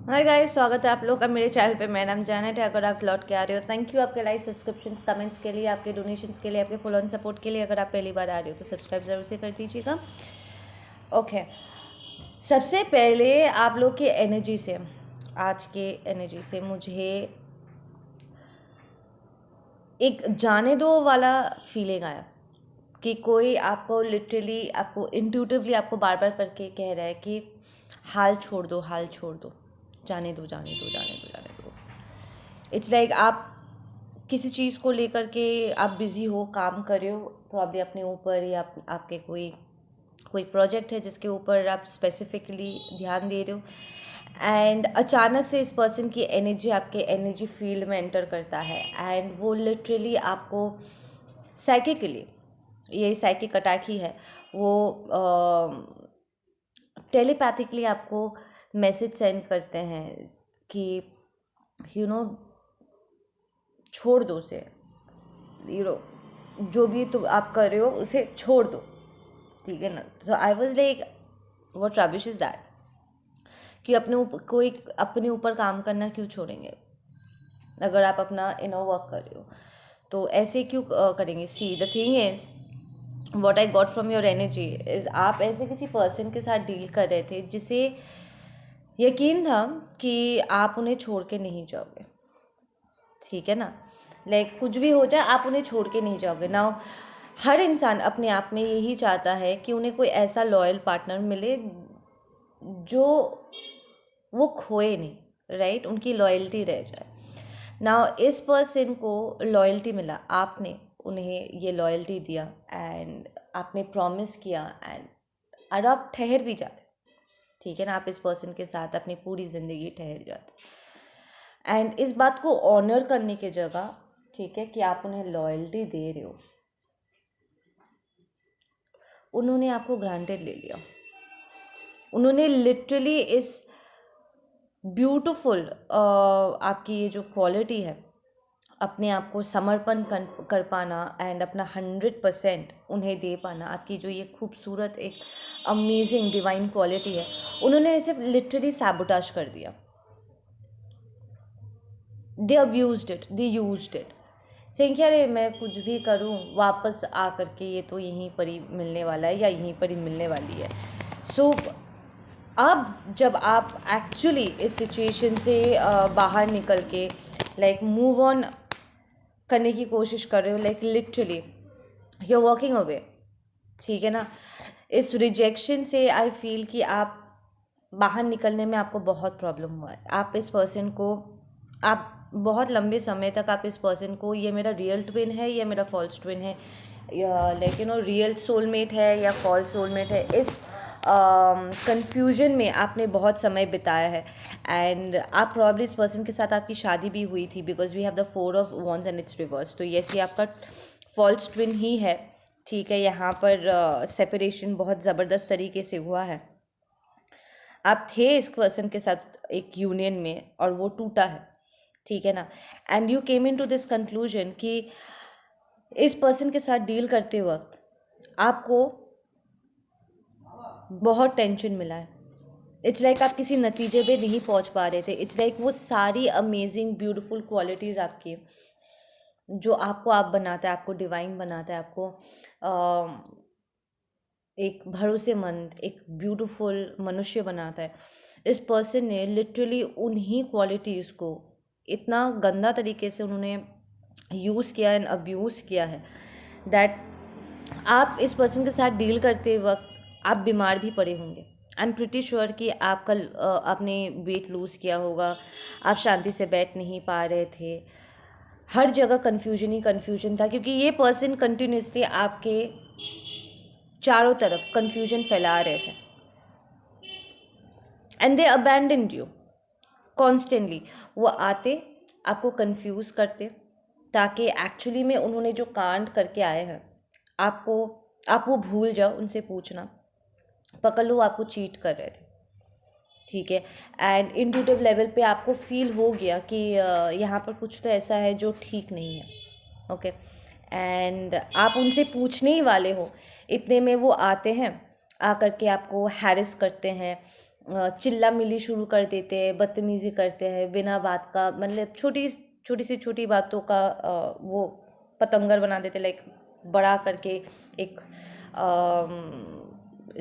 Hi guys, स्वागत है आप लोग का मेरे चैनल पे। मेरा नाम जानेट है। अगर आप लौट के आ रहे हो, थैंक यू आपके लाइक, सब्सक्रिप्शंस, कमेंट्स के लिए, आपके डोनेशंस के लिए, आपके फुल ऑन सपोर्ट के लिए। अगर आप पहली बार आ रहे हो तो सब्सक्राइब ज़रूर से कर दीजिएगा। ओके, सबसे पहले आप लोग की एनर्जी से, आज के एनर्जी से मुझे एक जाने दो वाला फीलिंग आया कि कोई आपको लिटरली, आपको इंट्यूटिवली आपको बार बार करके कह रहा है कि हाल छोड़ दो, हाल छोड़ दो, जाने दो, जाने दो, जाने दो, जाने दो। इट्स लाइक आप किसी चीज़ को लेकर के आप बिज़ी हो, काम कर रहे हो प्रॉब्ली अपने ऊपर, या आपके कोई कोई प्रोजेक्ट है जिसके ऊपर आप स्पेसिफिकली ध्यान दे रहे हो, एंड अचानक से इस पर्सन की एनर्जी आपके एनर्जी फील्ड में एंटर करता है, एंड वो लिटरली आपको साइकिकली, ये साइकिक अटैक ही है, वो टेलीपैथिकली आपको मैसेज सेंड करते हैं कि यू नो छोड़ दो उसे, जो भी तुम आप कर रहे हो उसे छोड़ दो, ठीक है ना। So I was like, what rubbish is that, कि अपने ऊपर कोई अपने ऊपर काम करना क्यों छोड़ेंगे अगर आप अपना इनर वर्क कर रहे हो, तो ऐसे क्यों करेंगे। See the thing is, what I got from your energy is, आप ऐसे किसी पर्सन के साथ डील कर रहे थे जिसे यकीन था कि आप उन्हें छोड़ के नहीं जाओगे, ठीक है ना। लाइक कुछ भी हो जाए आप उन्हें छोड़ के नहीं जाओगे ना। हर इंसान अपने आप में यही चाहता है कि उन्हें कोई ऐसा लॉयल पार्टनर मिले जो वो खोए नहीं, राइट, उनकी लॉयल्टी रह जाए ना। इस पर्सन को लॉयल्टी मिला, आपने उन्हें ये लॉयल्टी दिया, एंड आपने प्रॉमिस किया, एंड और आप ठहर भी जाते, ठीक है ना। आप इस पर्सन के साथ अपनी पूरी ज़िंदगी ठहर जाते, एंड इस बात को ऑनर करने की जगह, ठीक है, कि आप उन्हें लॉयल्टी दे रहे हो, उन्होंने आपको ग्रांटेड ले लिया। उन्होंने लिटरली इस ब्यूटीफुल आपकी ये जो क्वालिटी है, अपने आप को समर्पण कर पाना, एंड अपना 100% उन्हें दे पाना, आपकी जो ये खूबसूरत एक अमेजिंग डिवाइन क्वालिटी है, उन्होंने इसे लिटरली सैबोटाज कर दिया। They abused it, they used it, saying कि अरे मैं कुछ भी करूं वापस आ करके ये तो यहीं पर ही मिलने वाला है, या यहीं पर ही मिलने वाली है। सो अब जब आप एक्चुअली इस सिचुएशन से बाहर निकल के लाइक मूव ऑन करने की कोशिश कर रहे हो, like literally you are walking away, ठीक है ना। इस रिजेक्शन से आई फील कि आप बाहर निकलने में आपको बहुत प्रॉब्लम हुआ है। आप इस पर्सन को, आप बहुत लंबे समय तक आप इस पर्सन को, ये मेरा रियल ट्विन है या मेरा फॉल्स ट्विन है, या लेकिन वो रियल सोलमेट है या फॉल्स सोलमेट है, इस कंफ्यूजन में आपने बहुत समय बिताया है। एंड आप प्रॉब्ली इस पर्सन के साथ आपकी शादी भी हुई थी, because we have the 4 of wands and its reverse. तो यस, ये आपका फॉल्स ट्विन ही है, ठीक है। यहाँ पर सेपरेशन बहुत ज़बरदस्त तरीके से हुआ है। आप थे इस पर्सन के साथ एक यूनियन में और वो टूटा है, ठीक है ना। And you came into this दिस कंक्लूजन कि इस पर्सन के साथ डील करते वक्त आपको बहुत टेंशन मिला है। इट्स लाइक आप किसी नतीजे पे नहीं पहुंच पा रहे थे। इट्स लाइक वो सारी अमेजिंग ब्यूटीफुल क्वालिटीज़ आपकी, जो आपको आप बनाता है, आपको डिवाइन बनाता है, आपको एक भरोसेमंद, एक ब्यूटीफुल मनुष्य बनाता है, इस पर्सन ने लिटरली उन्हीं क्वालिटीज़ को इतना गंदा तरीके से उन्होंने यूज़ किया एंड अब्यूज़ किया है, दैट आप इस पर्सन के साथ डील करते वक्त आप बीमार भी पड़े होंगे। आई एम प्रिटी श्योर कि आप कल आपने वेट लूज़ किया होगा, आप शांति से बैठ नहीं पा रहे थे, हर जगह कन्फ्यूजन ही कन्फ्यूजन था, क्योंकि ये पर्सन कंटिन्यूसली आपके चारों तरफ कन्फ्यूजन फैला रहे थे, and they abandoned you constantly. वो आते, आपको कंफ्यूज करते, ताकि एक्चुअली में उन्होंने जो कांड करके आए हैं आपको, आप वो भूल जाओ, उनसे पूछना, पकड़ लो आपको चीट कर रहे थे, ठीक है। एंड इंट्यूटिव लेवल पे आपको फील हो गया कि यहाँ पर कुछ तो ऐसा है जो ठीक नहीं है, ओके। एंड आप उनसे पूछने ही वाले हो, इतने में वो आते हैं, आ करके आपको हैरेस करते हैं, चिल्ला मिली शुरू कर देते हैं, बदतमीज़ी करते हैं बिना बात का, मतलब छोटी बातों का वो पतंगर बना देते, लाइक बड़ा करके एक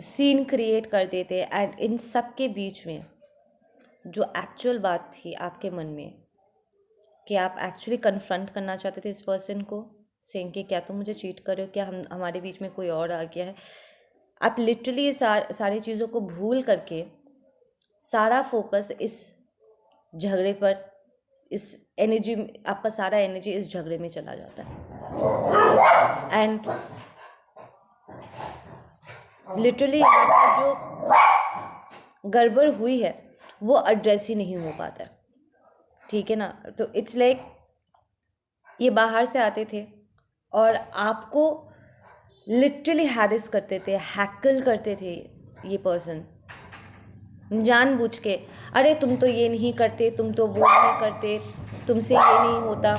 सीन क्रिएट कर देते। एंड इन सब के बीच में जो एक्चुअल बात थी आपके मन में, कि आप एक्चुअली कन्फ्रंट करना चाहते थे इस पर्सन को, सेइंग कि क्या तुम मुझे चीट कर रहे हो, क्या हमारे बीच में कोई और आ गया है। आप लिटरली सारी चीज़ों को भूल करके सारा फोकस इस झगड़े पर, इस एनर्जी, आपका सारा एनर्जी इस झगड़े में चला जाता है। एंड लिटरली यहाँ पर जो गड़बड़ हुई है वो एड्रेस ही नहीं हो पाता है, ठीक है ना। तो इट्स लाइक ये बाहर से आते थे और आपको लिटरली हैरेस करते थे, हैकल करते थे ये पर्सन जानबूझ के। अरे तुम तो ये नहीं करते, तुम तो वो नहीं करते, तुमसे ये नहीं होता,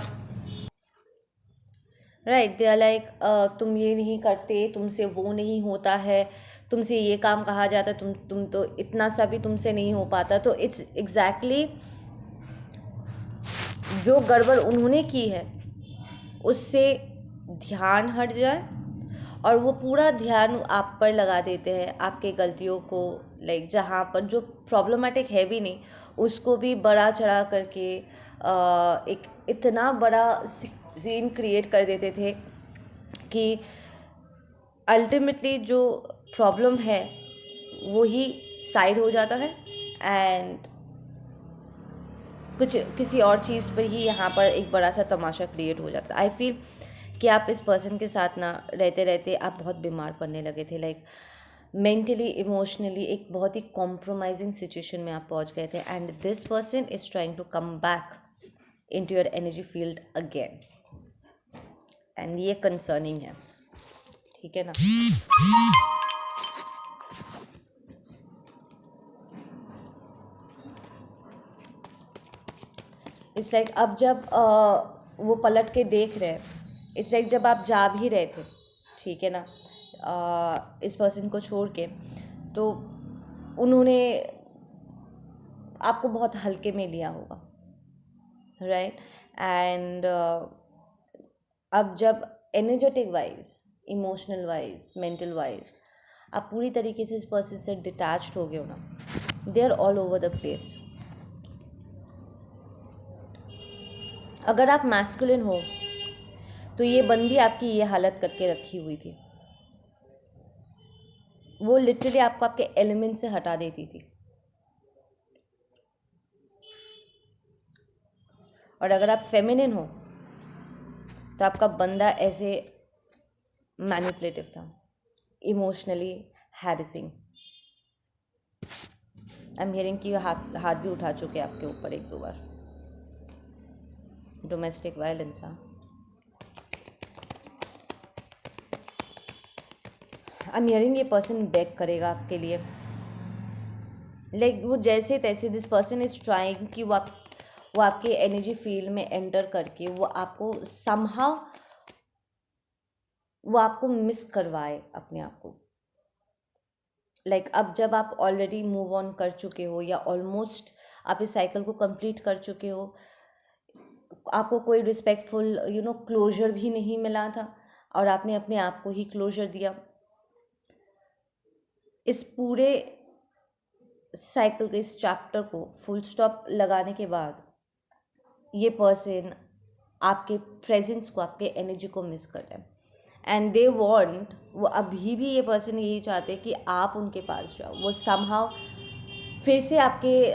राइट। दे आर लाइक तुम ये नहीं करते, तुमसे वो नहीं होता है, तुमसे ये काम कहा जाता है, तुम तो इतना सा भी तुमसे नहीं हो पाता। तो इट्स एग्जैक्टली जो गड़बड़ उन्होंने की है उससे ध्यान हट जाए और वो पूरा ध्यान आप पर लगा देते हैं, आपके गलतियों को, लाइक जहाँ पर जो प्रॉब्लमेटिक है भी नहीं उसको भी बड़ा चढ़ा करके एक इतना बड़ा सीन क्रिएट कर देते थे कि अल्टीमेटली जो प्रॉब्लम है वो ही साइड हो जाता है एंड कुछ किसी और चीज़ पर ही यहाँ पर एक बड़ा सा तमाशा क्रिएट हो जाता है। आई फील कि आप इस पर्सन के साथ ना रहते रहते आप बहुत बीमार पड़ने लगे थे, लाइक मेंटली इमोशनली एक बहुत ही कॉम्प्रोमाइजिंग सिचुएशन में आप पहुँच गए थे। And this person is trying to come back into your energy field again, and ये कंसर्निंग है, ठीक है ना। इट्स लाइक अब जब वो पलट के देख रहे हैं, इट्स लाइक जब आप जा भी रहे थे, ठीक है ना, इस पर्सन को छोड़ के, तो उन्होंने आपको बहुत हल्के में लिया होगा, राइट। एंड अब जब energetic wise, emotional wise, mental wise आप पूरी तरीके से इस पर्सन से डिटैच्ड हो गए हो ना, they are all over the place. अगर आप मैस्कुलिन हो तो ये बंदी आपकी ये हालत करके रखी हुई थी, वो लिटरली आपको आपके एलिमेंट से हटा देती थी। और अगर आप फेमिनिन हो तो आपका बंदा ऐसे मैनिपुलेटिव था, emotionally harassing. I am hearing कि हाथ भी उठा चुके आपके ऊपर 1-2 बार, डोमेस्टिक वायलेंस। हाँ, आई एम हियरिंग ये पर्सन बेग करेगा आपके लिए, लाइक वो जैसे तैसे दिस पर्सन इज ट्राइंग कि वो आपके एनर्जी फील्ड में एंटर करके वो आपको समहाउ वो आपको मिस करवाए अपने आप को। लाइक अब जब आप ऑलरेडी मूव ऑन कर चुके हो या ऑलमोस्ट आप इस साइकिल को कंप्लीट कर चुके हो, आपको कोई रिस्पेक्टफुल क्लोजर भी नहीं मिला था और आपने अपने आप को ही क्लोजर दिया। इस पूरे साइकिल के इस चैप्टर को फुल स्टॉप लगाने के बाद ये पर्सन आपके प्रेजेंस को, आपके एनर्जी को मिस कर रहे हैं एंड दे वांट, वो अभी भी ये पर्सन यही चाहते हैं कि आप उनके पास जाओ, वो समहाउ फिर से आपके